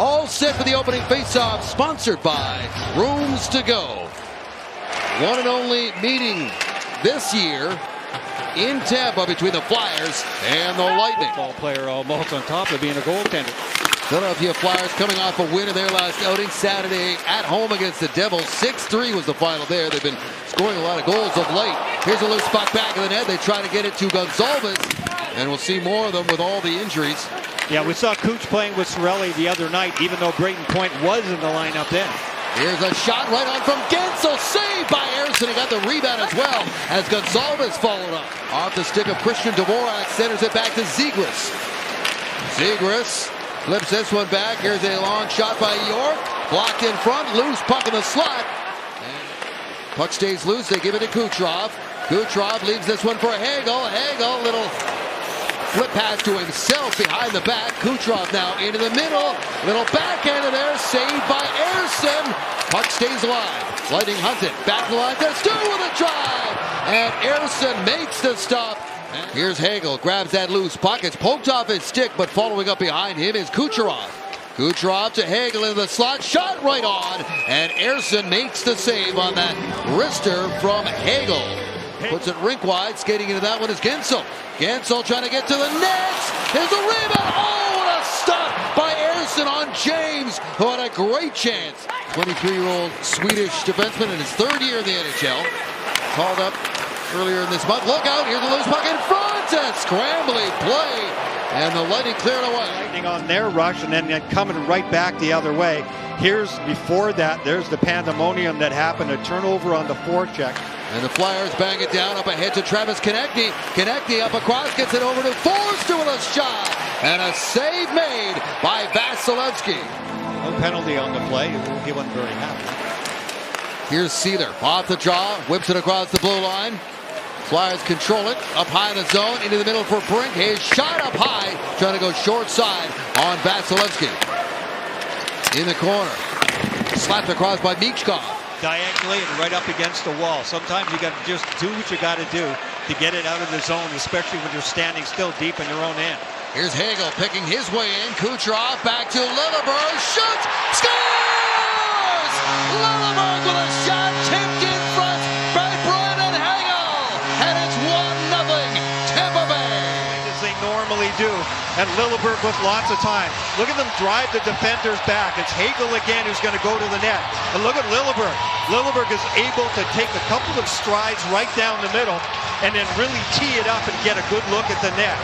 All set for the opening faceoff, sponsored by Rooms to Go. One and only meeting this year in Tampa between the Flyers and the Lightning. Ball player almost on top of being a goaltender. Philadelphia Flyers coming off a win in their last outing Saturday at home against the Devils. 6-3 was the final there. They've been scoring a lot of goals of late. Here's a loose puck back of the net. They try to get it to Gonzalez, and we'll see more of them with all the injuries. Yeah, we saw Cooch playing with Cirelli the other night, even though Brayton Point was in the lineup then. Here's a shot right on from Gensel, saved by Ersson. He got the rebound as well as Gonzalez followed up. Off the stick of Christian Dvorak, centers it back to Zegras. Zegras flips this one back. Here's a long shot by York. Blocked in front, loose puck in the slot. And puck stays loose, they give it to Kucherov. Kucherov leaves this one for Hagel. Hagel, little flip pass to himself behind the back. Kucherov now into the middle. Little backhand there, saved by Ersson. Puck stays alive. Lightning hunts it. Back to the line. There's two with a drive. And Ersson makes the stop. Here's Hagel. Grabs that loose puck. It's poked off his stick, but following up behind him is Kucherov. Kucherov to Hagel into the slot. Shot right on. And Ersson makes the save on that wrister from Hagel. Puts it rink wide. Skating into that one is Gensel. Gensel trying to get to the net. There's a rebound. Oh, what a stop by Ersson on James, who had a great chance. 23-year-old Swedish defenseman in his third year in the NHL. Called up earlier in this month. Look out. Here's the loose puck in front. A scrambling play. And the Lightning cleared away. Lightning on their rush and then coming right back the other way. Here's before that, there's the pandemonium that happened, a turnover on the forecheck. And the Flyers bang it down up ahead to Travis Konecny. Konecny up across, gets it over to Forster with a shot. And a save made by Vasilevsky. No penalty on the play. He wasn't very happy. Here's Sealer off the draw, whips it across the blue line. Flyers control it up high in the zone, into the middle for Brink. His shot up high, trying to go short side on Vasilevsky. In the corner, slapped across by Michkov. Diagonally and right up against the wall. Sometimes you got to just do what you got to do to get it out of the zone, especially when you're standing still deep in your own end. Here's Hagel picking his way in. Kucherov back to Lilleberg. Shoots! Scores! Lilleberg with a shot tipped in front by Brandon Hagel. And it's 1-0 Tampa Bay. As they normally do. And Lilleberg with lots of time. Look at them drive the defenders back. It's Hagel again who's going to go to the net. And look at Lilleberg. Lilleberg is able to take a couple of strides right down the middle and then really tee it up and get a good look at the net.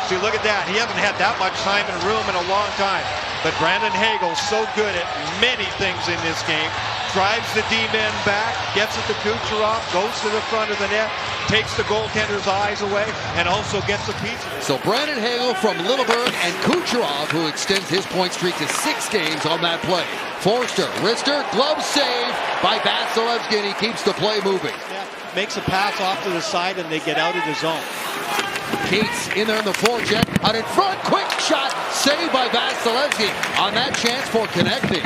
See, look at that. He hasn't had that much time and room in a long time. But Brandon Hagel, so good at many things in this game. Drives the D-men back, gets it to Kucherov, goes to the front of the net, takes the goaltender's eyes away, and also gets a piece of it. So Brandon Hagel from Lilleberg and Kucherov, who extends his point streak to 6 games on that play. Forster, wrister, glove save by Vasilevsky, and he keeps the play moving. Yeah, makes a pass off to the side, and they get out of the zone. Cates in there in the forecheck, out in front, quick shot, saved by Vasilevsky on that chance for Konecny.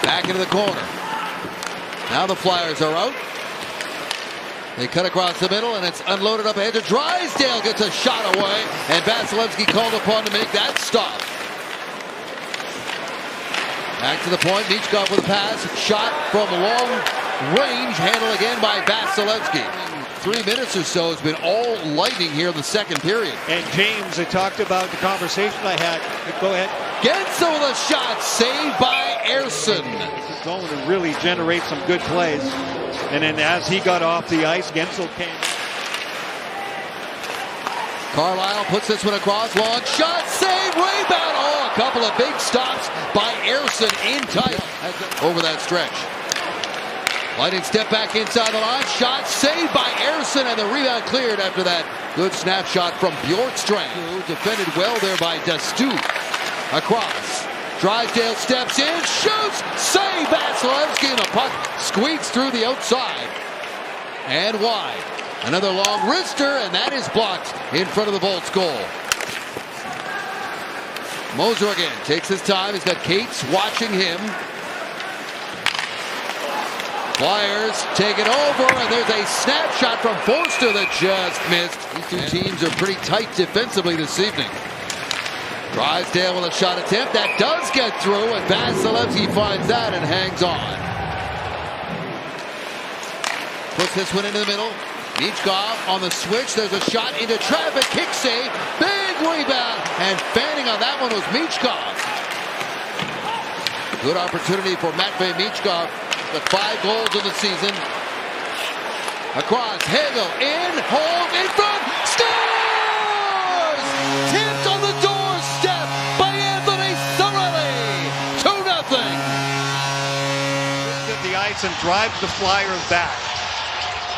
Back into the corner. Now the Flyers are out. They cut across the middle, and it's unloaded up ahead to Drysdale. Gets a shot away, and Vasilevsky called upon to make that stop. Back to the point, Michkov with a pass. Shot from long range, handled again by Vasilevsky. 3 minutes or so has been all Lightning here in the second period. And James, I talked about the conversation I had. Go ahead. Gensel with a shot, saved by Ersson. Going to really generate some good plays. And then as he got off the ice, Gensel came. Carlisle puts this one across, long shot, save, rebound. Oh, a couple of big stops by Ersson in tight over that stretch. Lightning step back inside the line, shot saved by Ersson, and the rebound cleared after that good snapshot from Bjorkstrand, who defended well there by Dastu. Across, Drysdale steps in, shoots, save Vasilevsky, and the puck squeaks through the outside and wide. Another long wrister, and that is blocked in front of the Bolts goal. Moser again takes his time. He's got Cates watching him. Flyers take it over, and there's a snapshot from Forster that just missed. These two teams are pretty tight defensively this evening. Drysdale with a shot attempt. That does get through, and Vasilevsky finds that and hangs on. Puts this one into the middle. Michkov on the switch. There's a shot into traffic. Kick save. Big rebound. And fanning on that one was Michkov. Good opportunity for Matvei Michkov with 5 goals in the season. Across. Hagel in. Hold in front. Scores! Tipped on the doorstep by Anthony Cirelli. 2-0. At the ice and drives the Flyers back.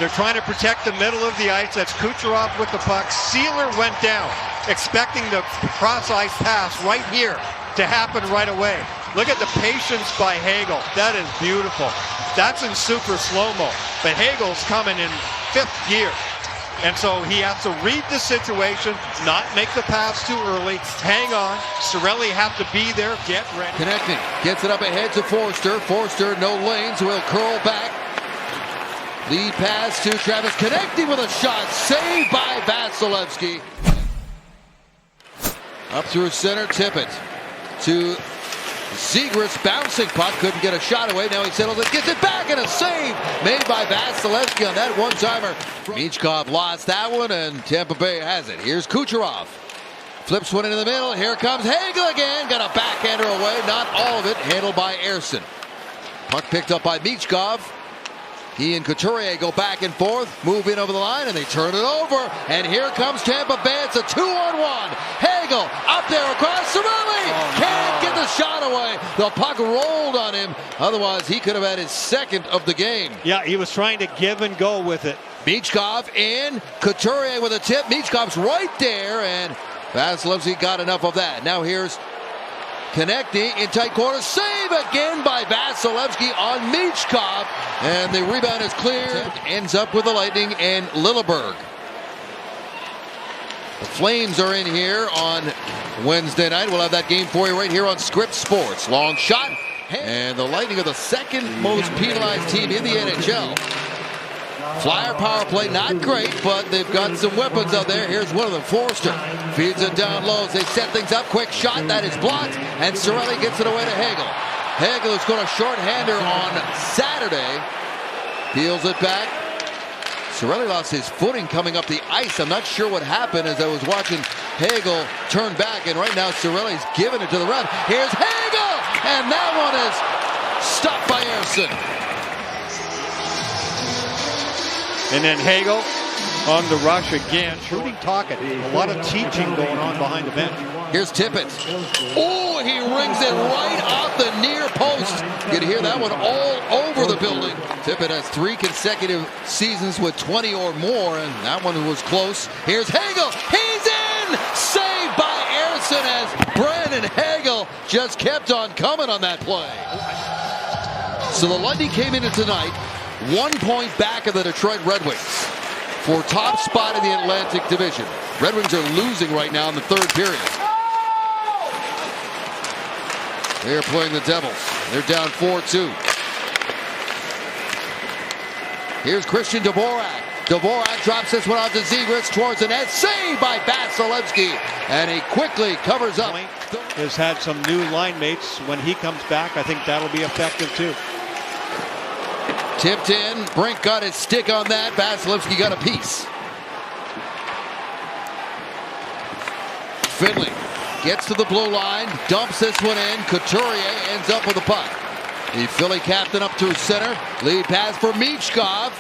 They're trying to protect the middle of the ice. That's Kucherov with the puck. Sealer went down, expecting the cross-ice pass right here to happen right away. Look at the patience by Hagel. That is beautiful. That's in super slow-mo. But Hagel's coming in 5th gear. And so he has to read the situation, not make the pass too early, hang on. Cirelli have to be there, get ready. Connecting, gets it up ahead to Forster. Forster, no lanes, will curl back. Lead pass to Travis, connecting with a shot, saved by Vasilevsky. Up through center, Tippett to Zegras, bouncing puck, couldn't get a shot away. Now he settles it, gets it back, and a save made by Vasilevsky on that one-timer. Michkov lost that one, and Tampa Bay has it. Here's Kucherov. Flips one into the middle. Here comes Hagel again. Got a backhander away. Not all of it. Handled by Ersson. Puck picked up by Michkov. He and Couturier go back and forth, move in over the line, and they turn it over. And here comes Tampa Bay. It's a 2-on-1. Hagel up there across. Cirelli can't get the shot away. The puck rolled on him. Otherwise, he could have had his 2nd of the game. Yeah, he was trying to give and go with it. Michkov in. Couturier with a tip. Michkov's right there, and Vasilevsky got enough of that. Now here's connecting in tight quarters. Save again by Vasilevsky on Michkov. And the rebound is cleared. Ends up with the Lightning and Lilleberg. The Flames are in here on Wednesday night. We'll have that game for you right here on Scripps Sports. Long shot. And the Lightning are the 2nd most penalized team in the NHL. Flyer power play, not great, but they've got some weapons out there. Here's one of them, Forster. Feeds it down low as they set things up. Quick shot, that is blocked, and Cirelli gets it away to Hagel. Hagel has got a short-hander on Saturday. Peels it back. Cirelli lost his footing coming up the ice. I'm not sure what happened as I was watching Hagel turn back, and right now Cirelli's giving it to the ref. Here's Hagel, and that one is stopped by Ersson. And then Hagel on the rush again. Shooting Tocchet. A lot of teaching going on behind the bench. Here's Tippett. Oh, he rings it right off the near post. You can hear that one all over the building. Tippett has 3 consecutive seasons with 20 or more, and that one was close. Here's Hagel. He's in! Saved by Ersson as Brandon Hagel just kept on coming on that play. So the Lightning came into tonight 1 point back of the Detroit Red Wings for top spot in the Atlantic Division. Red Wings are losing right now in the 3rd period. They're playing the Devils. They're down 4-2. Here's Christian Dvorak. Dvorak drops this one out to Zegras towards the net. Saved by Vasilevsky. And he quickly covers up. Has had some new line mates. When he comes back, I think that'll be effective too. Tipped in. Brink got his stick on that. Vasilevsky got a piece. Finley gets to the blue line. Dumps this one in. Couturier ends up with the puck. The Philly captain up through center. Lead pass for Michkov.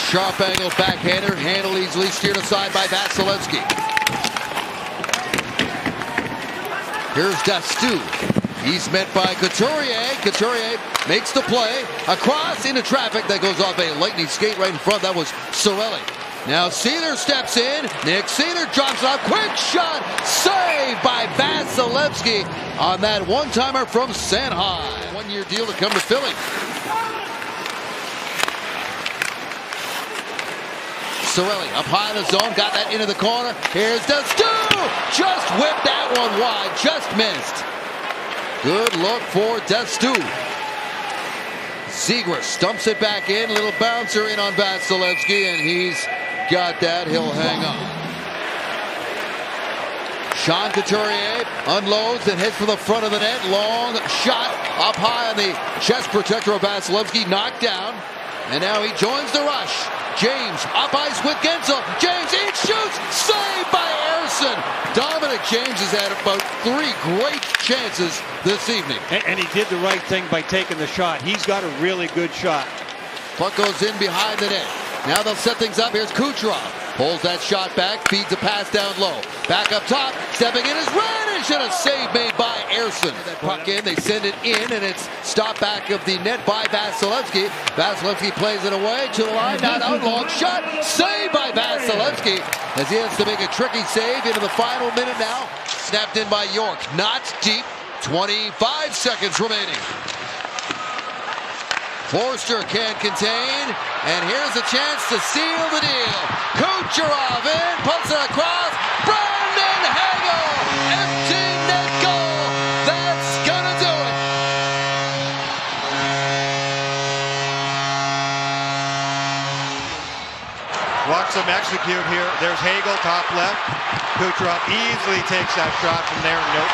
Sharp angle backhander. Handle easily steered aside by Vasilevsky. Here's Dastu. He's met by Couturier. Couturier makes the play. Across into traffic. That goes off a lightning skate right in front. That was Cirelli. Now Sealer steps in. Nick Sealer drops it off. Quick shot. Saved by Vasilevsky on that one-timer from Sanheim. 1-year deal to come to Philly. Cirelli up high in the zone. Got that into the corner. Here's Dastu. Just whipped that one wide. Just missed. Good look for Dastu. Zegras stumps it back in. Little bouncer in on Vasilevsky, and he's got that. He'll hang on. Sean Couturier unloads and hits from the front of the net. Long shot up high on the chest protector of Vasilevsky, knocked down. And now he joins the rush. James up ice with Gensel. James, he shoots, saved by Ersson. Dominic James has had about 3 great chances this evening. And he did the right thing by taking the shot. He's got a really good shot. Puck goes in behind the net. Now they'll set things up. Here's Kucherov. Pulls that shot back, feeds a pass down low. Back up top, stepping in is Raddysh, and a save made by Ersson. That puck in, they send it in, and it's stopped back of the net by Vasilevsky. Vasilevsky plays it away to the line, not out, long shot, saved by Vasilevsky as he has to make a tricky save into the final minute now. Snapped in by York, not deep, 25 seconds remaining. Forster can't contain, and here's a chance to seal the deal. Kucherov in, puts it across, Brandon Hagel, empty net goal. That's gonna do it. Watch them execute here. There's Hagel, top left. Kucherov easily takes that shot from there. Nope.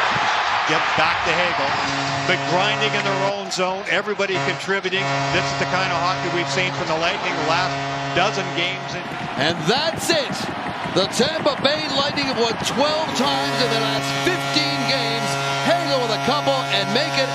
Get back to Hagel. But grinding in their own zone, everybody contributing. This is the kind of hockey we've seen from the Lightning the last dozen games. And that's it. The Tampa Bay Lightning have won 12 times in the last 15 games. Hagel with a couple and make it